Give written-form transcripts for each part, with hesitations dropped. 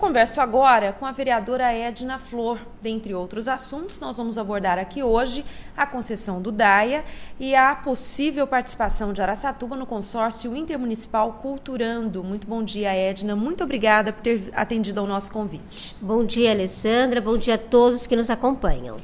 converso agora com a vereadora Edna Flor. Dentre outros assuntos, nós vamos abordar aqui hoje a concessão do DAIA e a possível participação de Araçatuba no consórcio intermunicipal Culturando. Muito bom dia, Edna. Muito obrigada por ter atendido ao nosso convite. Bom dia, Alessandra. Bom dia a todos que nos acompanham.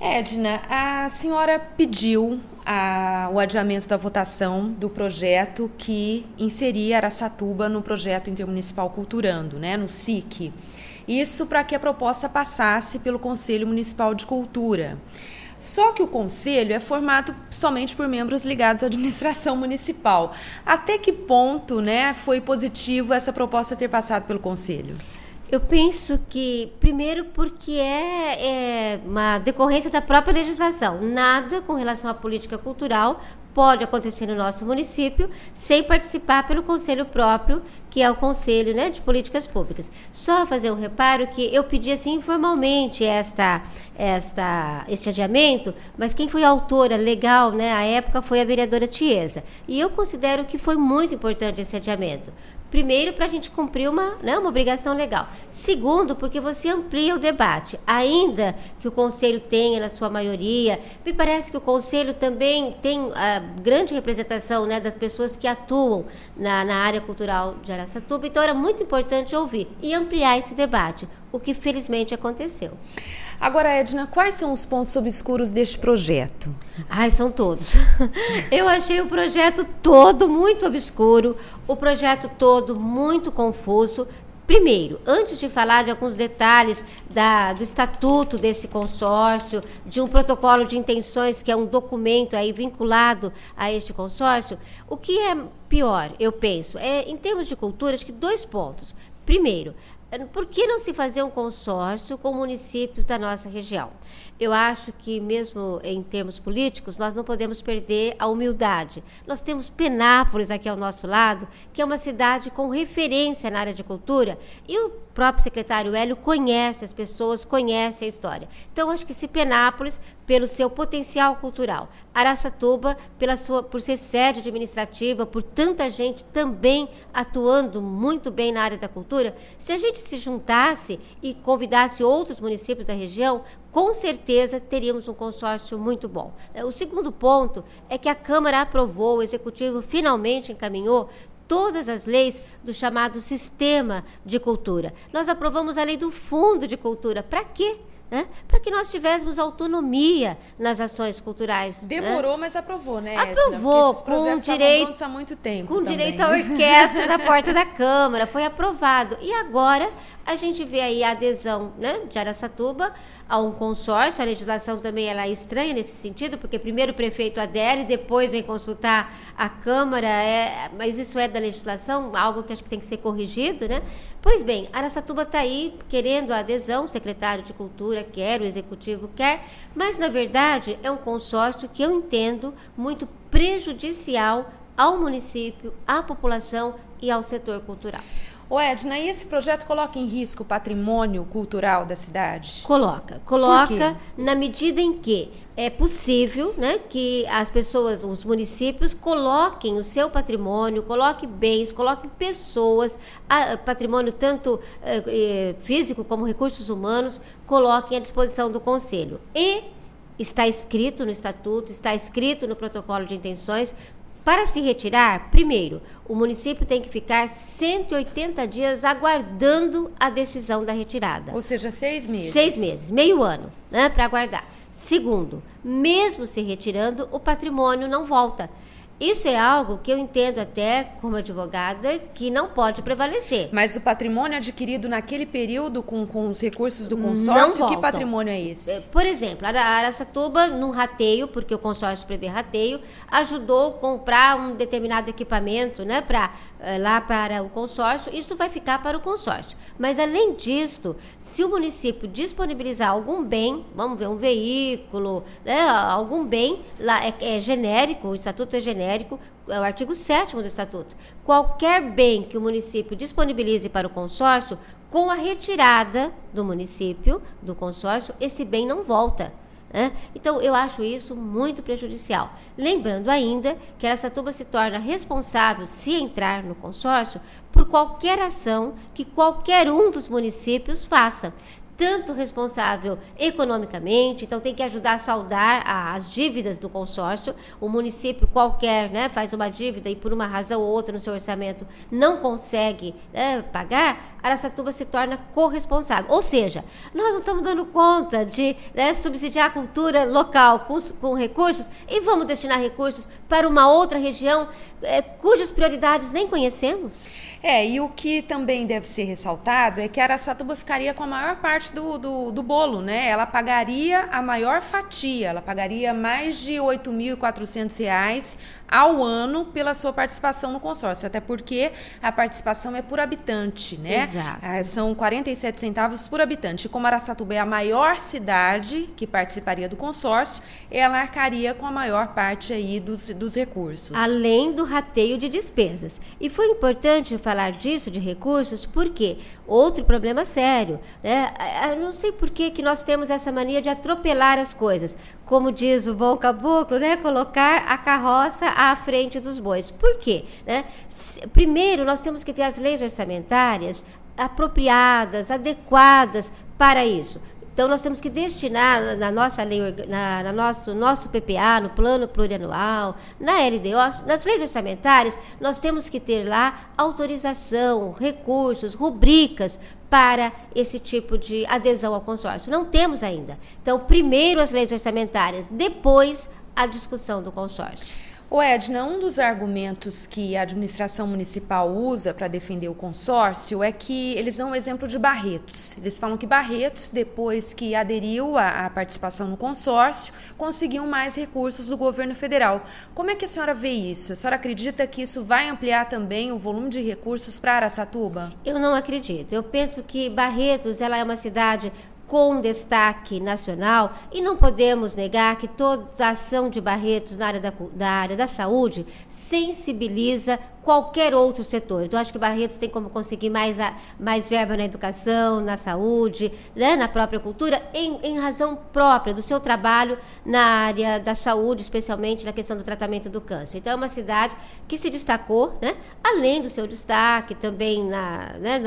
Edna, a senhora pediu o adiamento da votação do projeto que inseria Araçatuba no projeto intermunicipal Culturando, né, no SIC. Isso para que a proposta passasse pelo Conselho Municipal de Cultura. Só que o Conselho é formado somente por membros ligados à administração municipal. Até que ponto, né, foi positivo essa proposta ter passado pelo Conselho? Eu penso que, primeiro, porque é uma decorrência da própria legislação. Nada com relação à política cultural pode acontecer no nosso município sem participar pelo conselho próprio, que é o Conselho, né, de Políticas Públicas. Só fazer um reparo que eu pedi assim informalmente este adiamento, mas quem foi a autora legal, né, à época foi a vereadora Tiesa. E eu considero que foi muito importante esse adiamento. Primeiro, para a gente cumprir uma obrigação legal. Segundo, porque você amplia o debate. Ainda que o Conselho tenha, na sua maioria, me parece que o Conselho também tem a grande representação, né, das pessoas que atuam na área cultural de Araçatuba. Então, era muito importante ouvir e ampliar esse debate, o que felizmente aconteceu. Agora, Edna, quais são os pontos obscuros deste projeto? São todos. Eu achei o projeto todo muito obscuro, o projeto todo muito confuso. Primeiro, antes de falar de alguns detalhes do estatuto desse consórcio, de um protocolo de intenções, que é um documento aí vinculado a este consórcio, o que é pior, eu penso, em termos de cultura, acho que 2 pontos. Primeiro, por que não se fazer um consórcio com municípios da nossa região? Eu acho que, mesmo em termos políticos, nós não podemos perder a humildade. Nós temos Penápolis aqui ao nosso lado, que é uma cidade com referência na área de cultura, e o próprio secretário Hélio conhece as pessoas, conhece a história. Então, acho que se Penápolis, pelo seu potencial cultural, Araçatuba, por ser sede administrativa, por tanta gente também atuando muito bem na área da cultura, se a gente se juntasse e convidasse outros municípios da região, com certeza teríamos um consórcio muito bom. O segundo ponto é que a Câmara aprovou, o Executivo finalmente encaminhou todas as leis do chamado Sistema de Cultura. Nós aprovamos a lei do Fundo de Cultura. Para quê? Para que nós tivéssemos autonomia nas ações culturais. Demorou, mas aprovou, né, Edna? Aprovou, com direito há muito tempo com também. Direito à orquestra na porta da Câmara, foi aprovado. E agora a gente vê aí a adesão, né, de Araçatuba a um consórcio. A legislação também ela é estranha nesse sentido, porque primeiro o prefeito adere, depois vem consultar a Câmara, mas isso é da legislação, algo que acho que tem que ser corrigido, né? Pois bem, Araçatuba está aí querendo a adesão, o secretário de Cultura quer, o Executivo quer, mas na verdade é um consórcio que eu entendo muito prejudicial ao município, à população e ao setor cultural. Edna, e esse projeto coloca em risco o patrimônio cultural da cidade? Coloca na medida em que é possível, né, que as pessoas, os municípios coloquem o seu patrimônio, coloquem bens, coloquem pessoas, patrimônio tanto físico como recursos humanos, coloquem à disposição do Conselho. E está escrito no estatuto, está escrito no protocolo de intenções. Para se retirar, primeiro, o município tem que ficar 180 dias aguardando a decisão da retirada. Ou seja, 6 meses. 6 meses, meio ano, né, para aguardar. Segundo, mesmo se retirando, o patrimônio não volta. Isso é algo que eu entendo até como advogada que não pode prevalecer. Mas o patrimônio adquirido naquele período com os recursos do consórcio, que patrimônio é esse? Por exemplo, a Araçatuba, num rateio, porque o consórcio prevê rateio, ajudou a comprar um determinado equipamento, né, lá para o consórcio. Isso vai ficar para o consórcio. Mas, além disso, se o município disponibilizar algum bem, vamos ver, um veículo, né, algum bem, lá é genérico, o estatuto é genérico, é o artigo 7º do Estatuto. Qualquer bem que o município disponibilize para o consórcio, com a retirada do município, do consórcio, esse bem não volta. né? Então, eu acho isso muito prejudicial. Lembrando ainda que Araçatuba se torna responsável, se entrar no consórcio, por qualquer ação que qualquer um dos municípios faça. Tanto responsável economicamente, então tem que ajudar a saldar as dívidas do consórcio. O município qualquer, né, faz uma dívida e por uma razão ou outra no seu orçamento não consegue, né, pagar, Araçatuba se torna corresponsável. Ou seja, nós não estamos dando conta de, né, subsidiar a cultura local com recursos e vamos destinar recursos para uma outra região cujas prioridades nem conhecemos. E o que também deve ser ressaltado é que a Araçatuba ficaria com a maior parte do bolo, né? Ela pagaria a maior fatia, ela pagaria mais de R$ 8.400 ao ano pela sua participação no consórcio, até porque a participação é por habitante, né? Exato. São 47 centavos por habitante. E como Araçatuba é a maior cidade que participaria do consórcio, ela arcaria com a maior parte aí dos recursos. Além do rateio de despesas. E foi importante falar disso, de recursos, porque outro problema sério, né? Eu não sei por que nós temos essa mania de atropelar as coisas. Como diz o bom caboclo, né? Colocar a carroça à frente dos bois. Por quê? Né? Primeiro, nós temos que ter as leis orçamentárias apropriadas, adequadas para isso. Então, nós temos que destinar na nossa lei, nosso PPA, no plano plurianual, na LDO, nas leis orçamentárias, nós temos que ter lá autorização, recursos, rubricas para esse tipo de adesão ao consórcio. Não temos ainda. Então, primeiro as leis orçamentárias, depois a discussão do consórcio. Edna, um dos argumentos que a administração municipal usa para defender o consórcio é que eles dão o exemplo de Barretos. Eles falam que Barretos, depois que aderiu à participação no consórcio, conseguiu mais recursos do governo federal. Como é que a senhora vê isso? A senhora acredita que isso vai ampliar também o volume de recursos para Araçatuba? Eu não acredito. Eu penso que Barretos ela é uma cidade com destaque nacional e não podemos negar que toda a ação de Barretos na área da saúde sensibiliza qualquer outro setor. Então, acho que Barretos tem como conseguir mais verba na educação, na saúde, né, na própria cultura, em razão própria do seu trabalho na área da saúde, especialmente na questão do tratamento do câncer. Então, é uma cidade que se destacou, né, além do seu destaque também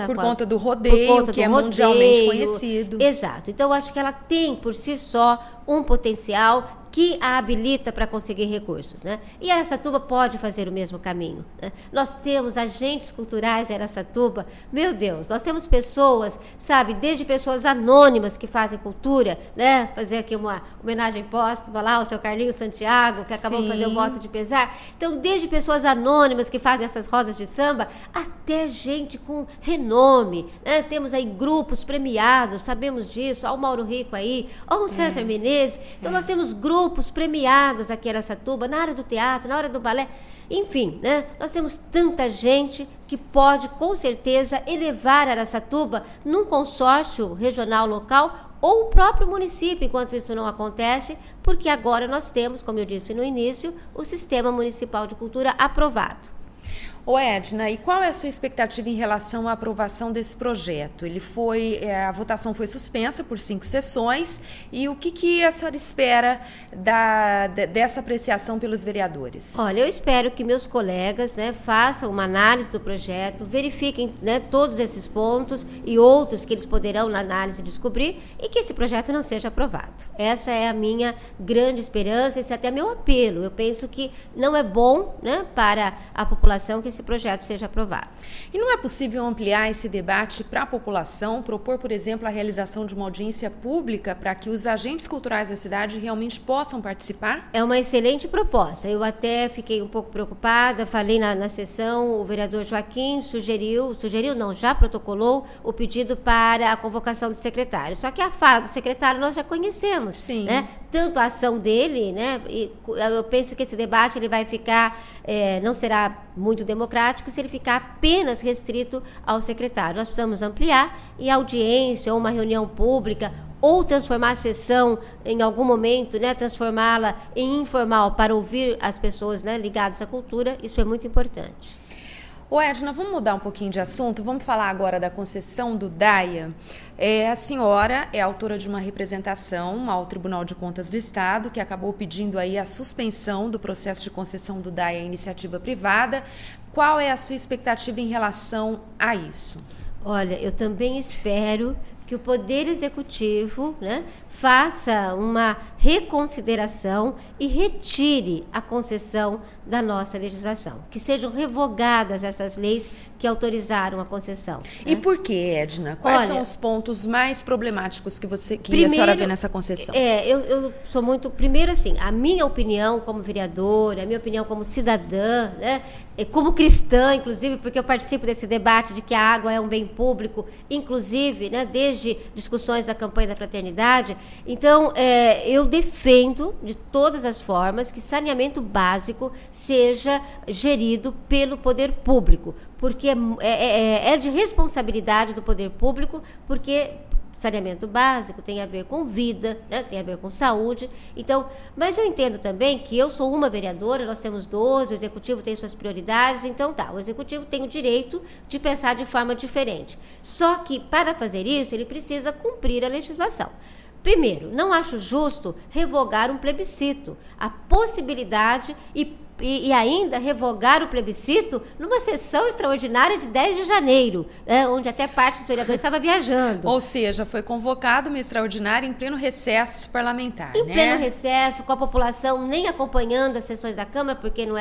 por conta do rodeio, que é mundialmente conhecido. Exato. Então, acho que ela tem, por si só, um potencial que a habilita para conseguir recursos, né? E Araçatuba pode fazer o mesmo caminho, né? Nós temos agentes culturais em Araçatuba, meu Deus, nós temos pessoas, sabe, desde pessoas anônimas que fazem cultura, né? Fazer aqui uma homenagem póstuma lá ao seu Carlinhos Santiago, que acabou de fazer o voto de pesar. Então, desde pessoas anônimas que fazem essas rodas de samba, até gente com renome, né? Temos aí grupos premiados, sabemos disso, ó o Mauro Rico aí, ó o César Menezes. Então, nós temos grupos premiados aqui em Araçatuba, na área do teatro, na área do balé, enfim, né? Nós temos tanta gente que pode, com certeza, elevar Araçatuba num consórcio regional local ou o próprio município, enquanto isso não acontece, porque agora nós temos, como eu disse no início, o Sistema Municipal de Cultura aprovado. Edna, e qual é a sua expectativa em relação à aprovação desse projeto? A votação foi suspensa por 5 sessões, e o que a senhora espera dessa apreciação pelos vereadores? Olha, eu espero que meus colegas, né, façam uma análise do projeto, verifiquem, né, todos esses pontos e outros que eles poderão na análise descobrir, e que esse projeto não seja aprovado. Essa é a minha grande esperança, esse é até meu apelo. Eu penso que não é bom, né, para a população que esse projeto seja aprovado. E não é possível ampliar esse debate para a população, propor, por exemplo, a realização de uma audiência pública para que os agentes culturais da cidade realmente possam participar? É uma excelente proposta. Eu até fiquei um pouco preocupada, falei na sessão, o vereador Joaquim já protocolou o pedido para a convocação do secretário. Só que a fala do secretário nós já conhecemos. Sim. Né? Tanto a ação dele, né? E eu penso que esse debate ele vai ficar, não será muito democrático se ele ficar apenas restrito ao secretário. Nós precisamos ampliar e a audiência ou uma reunião pública ou transformar a sessão em algum momento, né, transformá-la em informal para ouvir as pessoas, né, ligadas à cultura, isso é muito importante. Ô Edna, vamos mudar um pouquinho de assunto? Vamos falar agora da concessão do DAIA. A senhora é autora de uma representação ao Tribunal de Contas do Estado, que acabou pedindo aí a suspensão do processo de concessão do DAIA à iniciativa privada. Qual é a sua expectativa em relação a isso? Olha, eu também espero que o Poder Executivo, né, faça uma reconsideração e retire a concessão da nossa legislação, que sejam revogadas essas leis que autorizaram a concessão. E por que, Edna? Quais são os pontos mais problemáticos que a senhora vê nessa concessão? Eu sou muito... Primeiro, assim, a minha opinião como vereadora, a minha opinião como cidadã, né, como cristã, inclusive, porque eu participo desse debate de que a água é um bem público, inclusive, né, desde discussões da campanha da fraternidade. Então, eu defendo, de todas as formas, que saneamento básico seja gerido pelo poder público, porque é de responsabilidade do poder público, porque saneamento básico tem a ver com vida, né? Tem a ver com saúde. Então, mas eu entendo também que eu sou uma vereadora, nós temos 12, o Executivo tem suas prioridades, então o Executivo tem o direito de pensar de forma diferente. Só que, para fazer isso, ele precisa cumprir a legislação. Primeiro, não acho justo revogar um plebiscito. A possibilidade e ainda revogar o plebiscito numa sessão extraordinária de 10 de janeiro, onde até parte dos vereadores estava viajando. Ou seja, foi convocado uma extraordinária em pleno recesso parlamentar, Em pleno recesso, com a população nem acompanhando as sessões da Câmara, porque não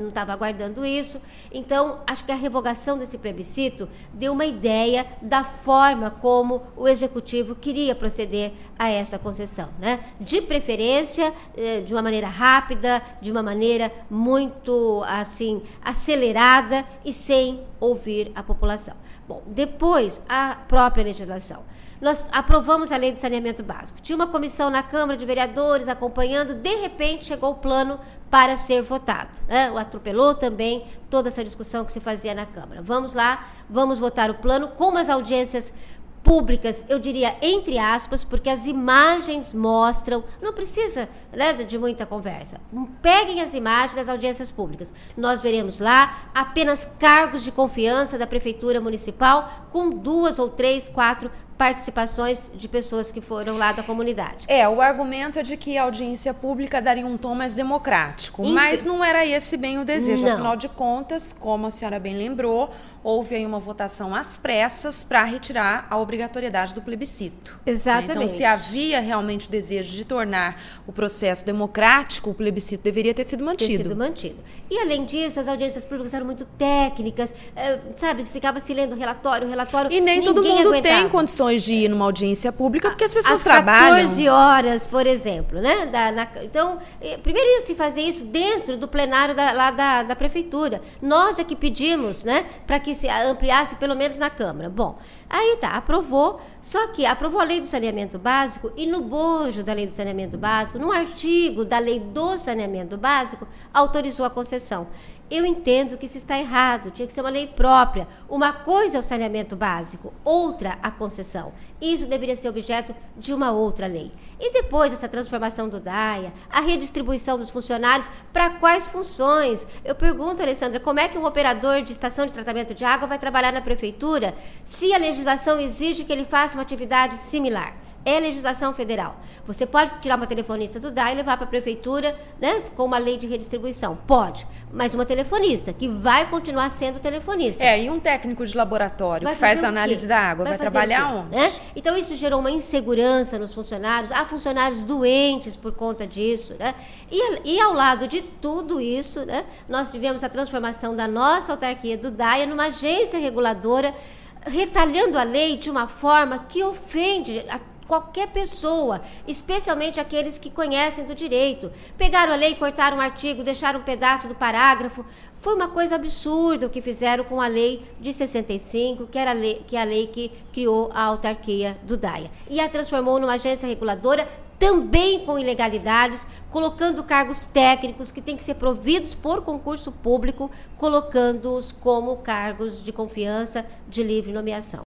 estava aguardando isso. Então, acho que a revogação desse plebiscito deu uma ideia da forma como o Executivo queria proceder a esta concessão, né? De preferência, de uma maneira rápida, de uma maneira muito assim acelerada e sem ouvir a população. Bom, depois a própria legislação. Nós aprovamos a lei do saneamento básico. Tinha uma comissão na Câmara de Vereadores acompanhando, de repente chegou o plano para ser votado, né? Atropelou também toda essa discussão que se fazia na Câmara. Vamos lá, vamos votar o plano com umas audiências públicas, eu diria entre aspas, porque as imagens mostram, não precisa, né, de muita conversa. Peguem as imagens das audiências públicas. Nós veremos lá apenas cargos de confiança da Prefeitura Municipal com 2 ou 3, 4 participações de pessoas que foram lá da comunidade. O argumento é de que a audiência pública daria um tom mais democrático, mas não era esse bem o desejo. Não. Afinal de contas, como a senhora bem lembrou, houve aí uma votação às pressas para retirar a obrigatoriedade do plebiscito. Exatamente. Então, se havia realmente o desejo de tornar o processo democrático, o plebiscito deveria ter sido mantido. E, além disso, as audiências públicas eram muito técnicas, sabe? Ficava se lendo relatório. E nem todo mundo tem condições de ir numa audiência pública, porque as pessoas trabalham. 14 horas, por exemplo, né? Então, primeiro ia se fazer isso dentro do plenário da Prefeitura. Nós é que pedimos, né? Para que se ampliasse pelo menos na Câmara. Bom, aí aprovou, só que aprovou a lei do saneamento básico e no bojo da lei do saneamento básico, num artigo da lei do saneamento básico, autorizou a concessão. Eu entendo que isso está errado, tinha que ser uma lei própria. Uma coisa é o saneamento básico, outra a concessão. Isso deveria ser objeto de uma outra lei. E depois essa transformação do DAIA, a redistribuição dos funcionários, para quais funções? Eu pergunto, Alessandra, como é que um operador de estação de tratamento de água vai trabalhar na prefeitura se a legislação exige que ele faça uma atividade similar? É legislação federal. Você pode tirar uma telefonista do DAIA e levar para a prefeitura, né, com uma lei de redistribuição. Pode, mas uma telefonista que vai continuar sendo telefonista. E um técnico de laboratório que faz análise da água, vai trabalhar onde? Né? Então, isso gerou uma insegurança nos funcionários. Há funcionários doentes por conta disso, né? E ao lado de tudo isso, né, nós tivemos a transformação da nossa autarquia do DAIA numa agência reguladora, retalhando a lei de uma forma que ofende qualquer pessoa, especialmente aqueles que conhecem do direito. Pegaram a lei, cortaram um artigo, deixaram um pedaço do parágrafo. Foi uma coisa absurda o que fizeram com a lei de 65, que é a lei que criou a autarquia do DAIA. E a transformou numa agência reguladora também com ilegalidades, colocando cargos técnicos que têm que ser providos por concurso público, colocando-os como cargos de confiança de livre nomeação.